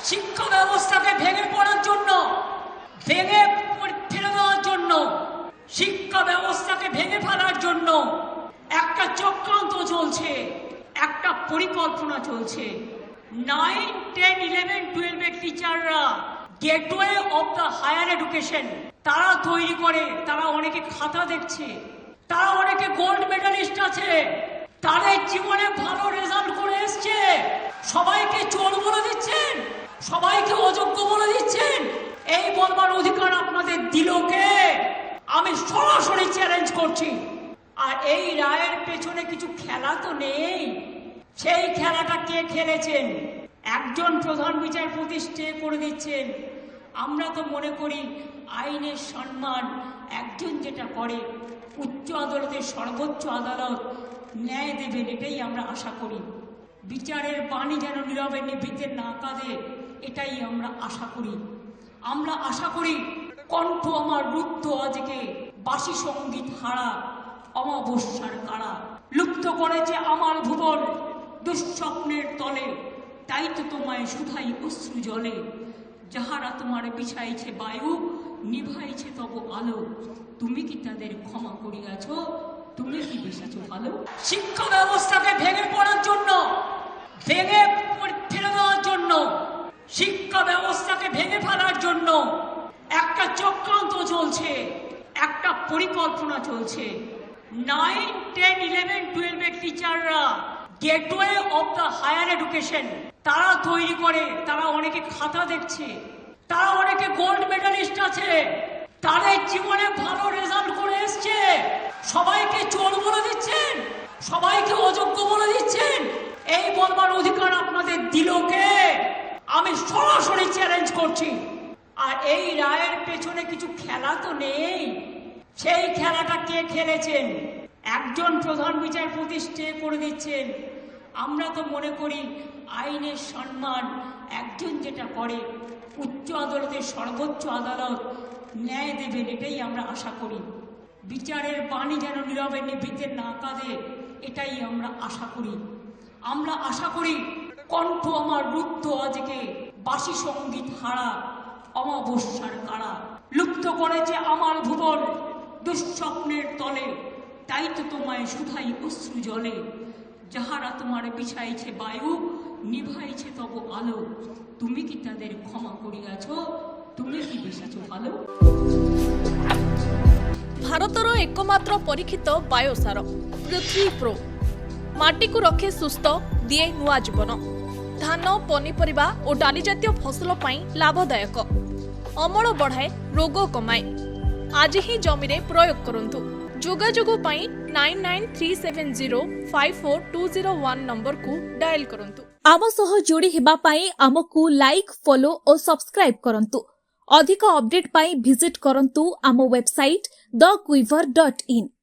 শিক্ষা ব্যবস্থাকে ভেঙে পড়ার জন্য, ভেঙে ফেলে দেওয়ার জন্য, শিক্ষা ব্যবস্থাকে ভেঙে ফেলার জন্য একটা চক্রান্ত চলছে, একটা পরিকল্পনা চলছে। 9, 10, 11, 12 এর টিচাররা gateway of the higher education তারা তৈরি করে। তারা অনেকে খাতা দেখছে, তারা অনেকে গোল্ড মেডালিস্ট আছে, তাদের জীবনে ভালো রেজাল্ট করে এসছে। সবাইকে চোর বলে দিচ্ছেন, সবাইকে অযোগ্য বলে দিচ্ছেন। এই বলবার অধিকার আপনাদের দিল কে? আমি সরাসরি চ্যালেঞ্জ করছি। আর এই রায়ের পেছনে কিছু খেলা তো নেই। সেই খেলাটা কে খেলেছেন? একজন প্রধান বিচারপতি স্টে করে দিচ্ছেন। আমরা তো মনে করি আইনের সম্মান একজন যেটা করে, উচ্চ আদালতের সর্বোচ্চ আদালত ন্যায় দেবেন, এটাই আমরা আশা করি। বিচারের বাণী যেন নীরবে নিভৃতে না কাঁদে, এটাই আমরা আশা করি। আমরা আশা করি কণ্ঠ আমার রুদ্ধ আজকে, বাসি সঙ্গীত হারা অমাবস্যার কারা। লুপ্ত করেছে আমার ভুবন দুঃস্বপ্নের তলে, তাই তো তোমায় শুধাই অশ্রু জলে। যাহারা তোমার বিছাইছে বায়ু, নিভাইছে তব আলো, তুমি কি তাদের ক্ষমা করিয়াছ? তুমি কি বেশিছ ভালো? শিক্ষা ব্যবস্থাকে ভেঙে পড়ার জন্য, ভেঙে ফেলে দেওয়ার জন্য, শিক্ষা ব্যবস্থাকে ভেঙে ফেলার জন্য একটা চক্রান্ত চলছে, একটা পরিকল্পনা চলছে। 9, 10, 11, 12 এর টিচাররা gateway of the higher education তারা তৈরি করে। তারা অনেকে খাতা দেখছে, তারা অনেকে গোল্ড মেডালিস্ট আছে, তাদের জীবনে ভালো রেজাল্ট করে এসছে। সবাইকে চোর বলে দিচ্ছেন, সবাইকে অযোগ্য বলে দিচ্ছেন। এই বলবার অধিকার আপনাদের দিল কে? আমি সরাসরি চ্যালেঞ্জ করছি। আর এই রায়ের পেছনে কিছু খেলা তো নেই। সেই খেলাটা কে খেলেছেন? একজন প্রধান বিচারপতি স্টে করে দিচ্ছেন। আমরা তো মনে করি আইনের সম্মান একজন যেটা করে, উচ্চ আদালতের সর্বোচ্চ আদালত ন্যায় দেবেন, এটাই আমরা আশা করি। বিচারের বাণী যেন নীরবে নিভৃতে না কাঁদে, এটাই আমরা আশা করি। আমরা আশা করি কণ্ঠ আমার রুদ্ধ আজকে, বাসি সঙ্গীত হারা অমাবস্যার কারা। লুপ্ত করেছে আমার ভুবন দুঃস্বপ্নের তলে, তাই তো তোমায় শুধাই অশ্রু জলে। যাহারা তোমার বিছাইছে বায়ু, নিভাইছে তব আলো, তুমি কি তাদের ক্ষমা করিয়াছ? তুমি কি বেশিছ ভালো? भारतर एकमात्र परीक्षित बायोसार पृथ्वी प्रो माटी को रखे सुस्थ दिए नुआ जीवन। धान पनीपरिबा और डाली जातीय फसल पाई लाभदायक, अमल बढ़ाए रोग कमाए। आज ही जमी रे प्रयोग करंतु। जोगाजोग पाई 9937054201 नंबर को डायल करंतु। आम सह जोड़ी हेबा पाई आमकु लाइक, फॉलो और सब्सक्राइब करंतु। अधिक अपडेट पाई विजिट करंतु आम वेबसाइट thequiver.in।